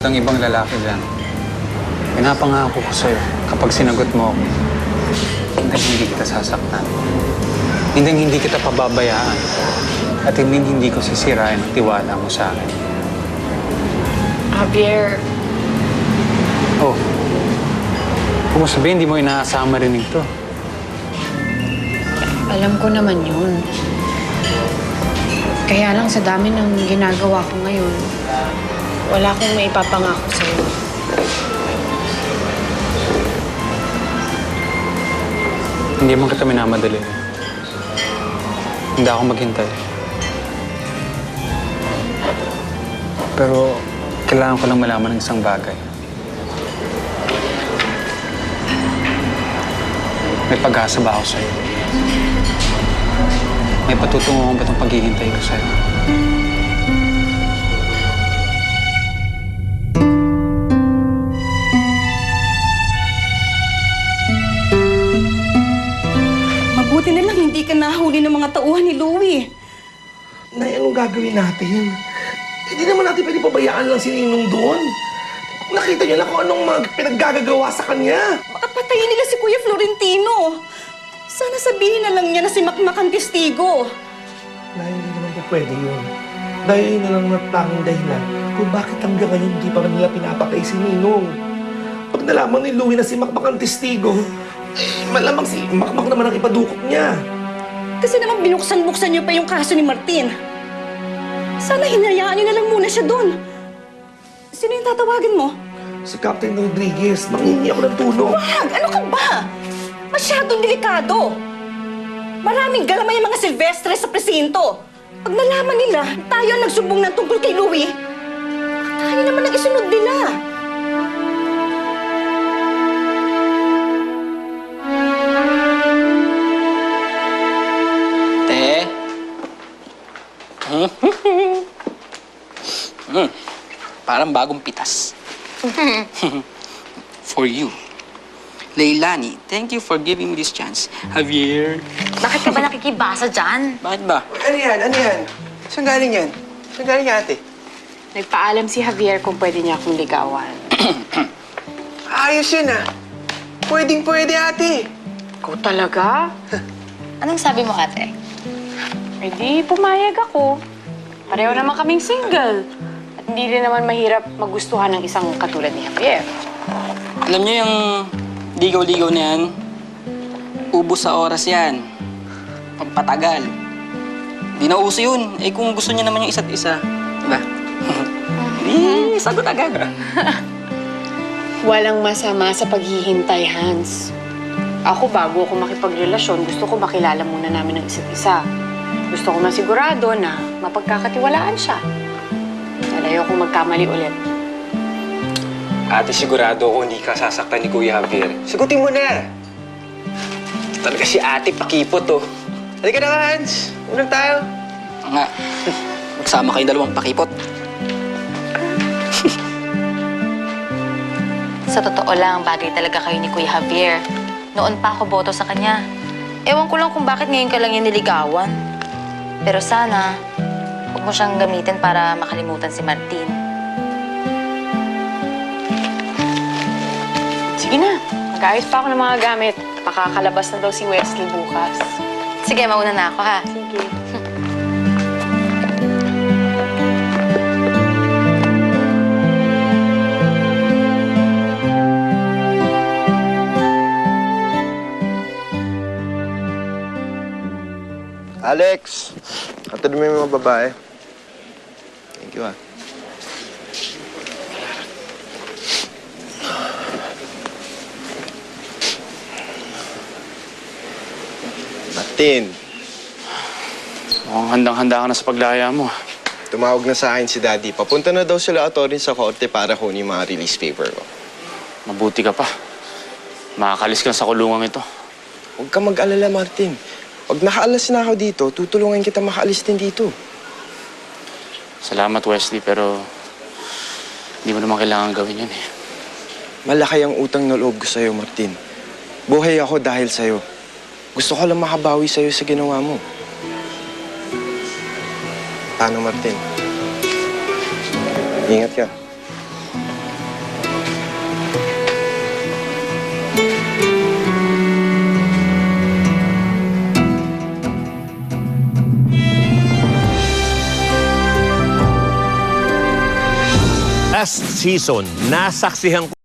Ang ibang lalaki dyan. Pinapangako ko sa'yo, kapag sinagot mo ako, hindi kita sasaktan. Hindi kita pababayaan. At hindi ko sisirain ang tiwala mo sa akin. Javier. Oh, kung sabihin, hindi mo inaasahan marinig to. Alam ko naman yun. Kaya lang sa dami ng ginagawa ko ngayon, wala akong maipapangako sa'yo. Hindi man kita minamadali. Hindi ako maghintay. Pero kailangan ko lang malaman ng isang bagay. May pag-asa ba ako sa'yo? May patutunguhan ba itong paghihintay ko sa'yo? Mabuti na lang hindi ka nahuli ng mga tauhan ni Louie. Nay, anong gagawin natin? Hindi naman natin pwede pabayaan lang si Ninong doon. Nakita niyo na kung anong mga pinaggagawa sa kanya. Baka patayin nila si Kuya Florentino. Sana sabihin na lang niya na si Makmak ang testigo. Nay, hindi naman po pwede yun. Dahil yun na lang natanging dahilan kung bakit hanggang ngayon hindi pa nila pinapatay si Ninong. Pag nalaman ni Louie na si Makmak ang testigo, malamang si Makmak naman ang ipadukot niya. Kasi naman binuksan-buksan niyo pa yung kaso ni Martin. Sana hinayaan niyo na lang muna siya doon. Sino yung tatawagin mo? Si Captain Rodriguez, manghingi ako ng tulong. Wag! Ano ka ba? Masyadong delikado. Maraming galamay ang mga Silvestre sa presinto. Pag nalaman nila, tayo ang nagsumbong ng tungkol kay Louie, tayo naman ang isunod nila. Parang bagong pitas. For you. Leilani, thank you for giving me this chance. Javier. Bakit ka ba nakikibasa dyan? Bakit ba? Ano yan? Ano yan? Saan galing yan? Saan galing yan, ate? Nagpaalam si Javier kung pwede niya akong ligawan. Ayos yun, ah. Pwedeng-pwede, ate. Ikaw talaga? Anong sabi mo, ate? Eh di, pumayag ako. Pareho naman kaming single. At hindi rin naman mahirap magustuhan ng isang katulad ni Javier. Alam niyo yung ligaw-ligaw na yan, ubos sa oras yan. Pampatagal. Di na uso yun. Eh kung gusto niya naman yung isa't isa, diba? Di, sagot agad. Walang masama sa paghihintay, Hans. Ako, bago ako makipagrelasyon, gusto ko makilala muna namin ng isa't isa. Gusto ko masigurado na mapagkakatiwalaan siya. Ayaw kong magkamali ulit. Ate, sigurado ako hindi ka sasaktan ni Kuya Javier. Sagutin mo na. Talaga si ate pakipot, oh. Halika na, Hans. Unang tayo. Nga, magsama kayong dalawang pakipot. Sa totoo lang, bagay talaga kayo ni Kuya Javier. Noon pa ako boto sa kanya. Ewan ko lang kung bakit ngayon ka lang yung niligawan. Pero sana, huwag mo siyang gamitin para makalimutan si Martin. Sige na, mag-ayos pa ako ng mga gamit. Makakalabas na daw si Wesley bukas. Sige, mauna na ako, ha? Sige. Alex, atid mo yung mga babae. Thank you, ah. Martin, Mukhang handang-handa ka na sa paglaya mo. tumawag na sa akin si Daddy. Papunta na daw sila attorney sa korte para kunin yung mga release paper ko. Mabuti ka pa. Makakalis ka sa kulungan ito. Huwag ka mag-alala, Martin. Pag nakaalas na ako dito, tutulungan kita makaalis din dito. Salamat, Wesley, pero hindi mo naman kailangan gawin yan, eh. Malaki ang utang na loob ko sa'yo, Martin. Buhay ako dahil sa'yo. Gusto ko lang makabawi sa'yo sa ginawa mo. Paano, Martin? Ingat ka. last season, nasaksihan ko